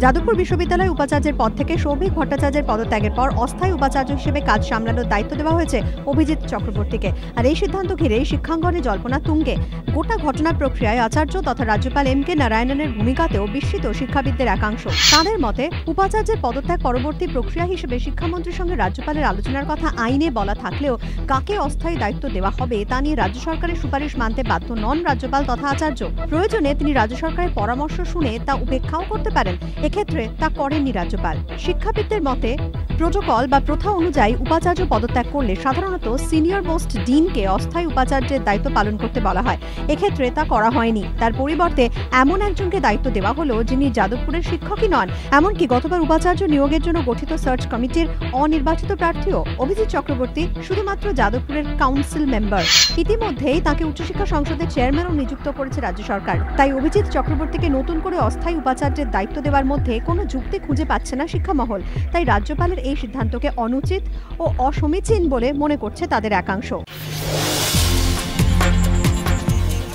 যাদবপুর বিশ্ববিদ্যালয় উপাচার্যের পদ থেকে সৌভিক ভট্টাচার্যের পদত্যাগের পর অস্থায়ী উপাচার্য হিসেবে কাজ সামলানোর দায়িত্ব দেওয়া হয়েছে অভিজিৎ চক্রবর্তীকে। আর এই সিদ্ধান্ত ঘিরে শিক্ষাঙ্গনে জল্পনা তুঙ্গে। গোটা ঘটনার প্রক্রিয়ায় আচার্য তথা রাজ্যপাল এম কে নারায়ণনের ভূমিকাতেও বিস্মিত শিক্ষাবিদদের একাংশ। তাদের মতে, উপাচার্যের পদত্যাগ পরবর্তী প্রক্রিয়া হিসেবে শিক্ষামন্ত্রীর সঙ্গে রাজ্যপালের আলোচনার কথা আইনে বলা থাকলেও কাকে অস্থায়ী দায়িত্ব দেওয়া হবে তা নিয়ে রাজ্য সরকারের সুপারিশ মানতে বাধ্য নন রাজ্যপাল তথা আচার্য। প্রয়োজনে তিনি রাজ্য সরকারের পরামর্শ শুনে তা উপেক্ষাও করতে পারেন। এক্ষেত্রে তা করেননি রাজ্যপাল। শিক্ষাবিদদের মতে, প্রোটোকল বা প্রথা অনুযায়ী উপাচার্য পদত্যাগ করলে সাধারণত সিনিয়র মোস্ট ডিনকে অস্থায়ী উপাচার্যের দায়িত্ব পালন করতে বলা হয়। এক্ষেত্রে তা করা হয়নি। তার পরিবর্তে এমন একজনকে দায়িত্ব দেওয়া হলো যিনি যাদবপুরের শিক্ষকই নন। এমনকি গতবার উপাচার্য নিয়োগের জন্য গঠিত সার্চ কমিটির অনির্বাচিত প্রার্থীও অভিজিৎ চক্রবর্তী শুধুমাত্র যাদবপুরের কাউন্সিল মেম্বার। ইতিমধ্যেই তাকে উচ্চশিক্ষা সংসদের চেয়ারম্যানও নিযুক্ত করেছে রাজ্য সরকার। তাই অভিজিৎ চক্রবর্তীকে নতুন করে অস্থায়ী উপাচার্যের দায়িত্ব দেওয়ার মধ্যে কোনো যুক্তি খুঁজে পাচ্ছে না শিক্ষামহল। তাই রাজ্যপালের এই সিদ্ধান্তকে অনুচিত ও অসমীচীন বলে মনে করছে তাদের একাংশ।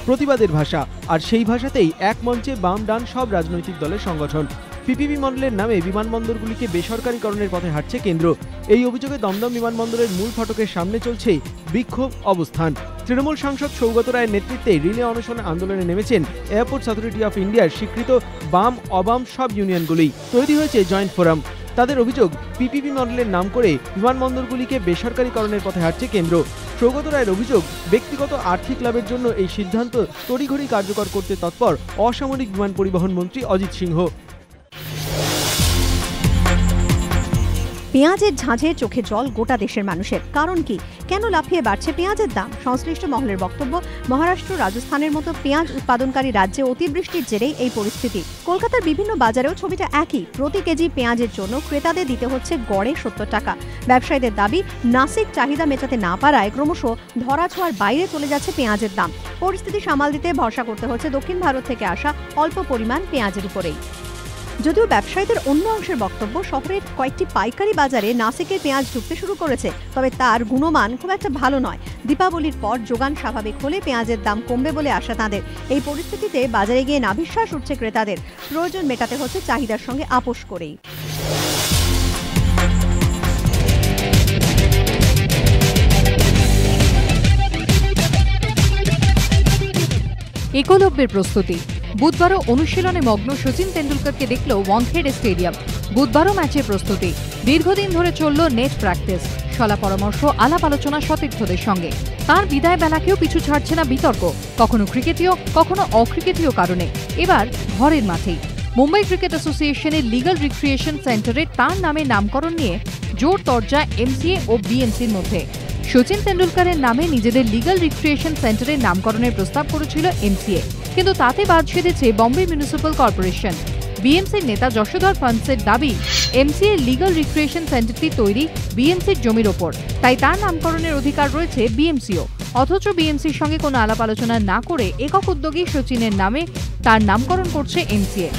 প্রতিবাদের ভাষা, আর সেই ভাষাতেই এক মঞ্চে বাম ডান সব রাজনৈতিক দলের সংগঠন। পিপিপি মডেলের নামে বিমানবন্দরগুলিকে বেসরকারীকরণের পথে হাঁটছে কেন্দ্র। এই অভিযোগে দমদম বিমানবন্দরের মূল ফটকের সামনে চলছে বিক্ষোভ অবস্থান। তৃণমূল সাংসদ সৌগত রায়ের নেতৃত্বে রিলে অনশনে আন্দোলনে নেমেছেন এয়ারপোর্টস অথরিটি অফ ইন্ডিয়ার স্বীকৃত বাম অবাম সব ইউনিয়নগুলি। তৈরি হয়েছে জয়েন্ট ফোরাম। তাদের অভিযোগ, পিপিপি মডেলের নাম করে বিমানবন্দরগুলিকে বেসরকারীকরণের পথে হাঁটছে কেন্দ্র। সৌগত রায়ের অভিযোগ, ব্যক্তিগত আর্থিক লাভের জন্য এই সিদ্ধান্ত তড়িঘড়ি কার্যকর করতে তৎপর অসামরিক বিমান পরিবহন মন্ত্রী অজিত সিংহ। পেঁয়াজের ঝাঁঝে চোখে জল গোটা দেশের মানুষের। কারণ কি? কেন লাফিয়ে বাড়ছে পেঁয়াজের দাম? সংশ্লিষ্ট মহলের বক্তব্য, মহারাষ্ট্র, রাজস্থানের মতো পেঁয়াজ উৎপাদনকারী রাজ্যে অতিবৃষ্টির জেরেই এই পরিস্থিতি। কলকাতার বিভিন্ন বাজারেও ছবিটা একই। প্রতি কেজি পেঁয়াজের জন্য ক্রেতাদের দিতে হচ্ছে গড়ে 70 টাকা। ব্যবসায়ীদের দাবি, নাসিক চাহিদা মেটাতে না পারায় ক্রমশ ধরাছোঁয়ার বাইরে চলে যাচ্ছে পেঁয়াজের দাম। পরিস্থিতি সামাল দিতে ভরসা করতে হচ্ছে দক্ষিণ ভারত থেকে আসা অল্প পরিমাণ পেঁয়াজের উপরেই। যদিও ব্যবসায়ীদের অন্য অংশের বক্তব্য, শহরের কয়েকটি পাইকারি বাজারে নাসিকের পেঁয়াজ ঢুকতে শুরু করেছে, তবে তার গুণমান খুব একটা ভালো নয়। দীপাবলির পর যোগান স্বাভাবিক হলে পেঁয়াজের দাম কমবে বলে আশা তাদের। এই পরিস্থিতিতে বাজারে গিয়ে নাভিশ্বাস উঠছে ক্রেতাদের। প্রয়োজন মেটাতে হচ্ছে চাহিদার সঙ্গে আপোষ করেই। একলব্যের প্রস্তুতি। বুধবারও অনুশীলনে মগ্ন সচিন তেন্ডুলকরকে দেখল ওয়াংখেড়ে স্টেডিয়াম। বুধবারও ম্যাচের প্রস্তুতি। দীর্ঘদিন ধরে চলল নেট প্র্যাকটিস, শলা পরামর্শ, আলাপ আলোচনা সতীর্থদের সঙ্গে। তার বিদায় বেলাকেও পিছু ছাড়ছে না বিতর্ক, কখনো ক্রিকেটীয়, কখনো অক্রিকেটীয় কারণে। এবার ঘরের মাঠেই মুম্বাই ক্রিকেট অ্যাসোসিয়েশনের লিগাল রিক্রিয়েশন সেন্টারে তার নামে নামকরণ নিয়ে জোর তরজা এমসিএ ও বিএমসির মধ্যে। সচিন তেন্ডুলকরের নামে নিজেদের লিগাল রিক্রিয়েশন সেন্টারের নামকরণের প্রস্তাব করেছিল এমসিএ, কিন্তু তাতে বাদ সেধেছে বম্বে মিউনিসিপ্যাল কর্পোরেশন। বিএমসির নেতা যশোধর ফান্সের দাবি, এমসিএ লিগাল রিক্রিয়েশন সেন্টারটি তৈরি বিএমসির জমির ওপর, তাই তার নামকরণের অধিকার রয়েছে বিএমসিও। অথচ বিএমসির সঙ্গে কোনো আলাপ আলোচনা না করে একক উদ্যোগী সচিনের নামে তার নামকরণ করছে এমসিএ।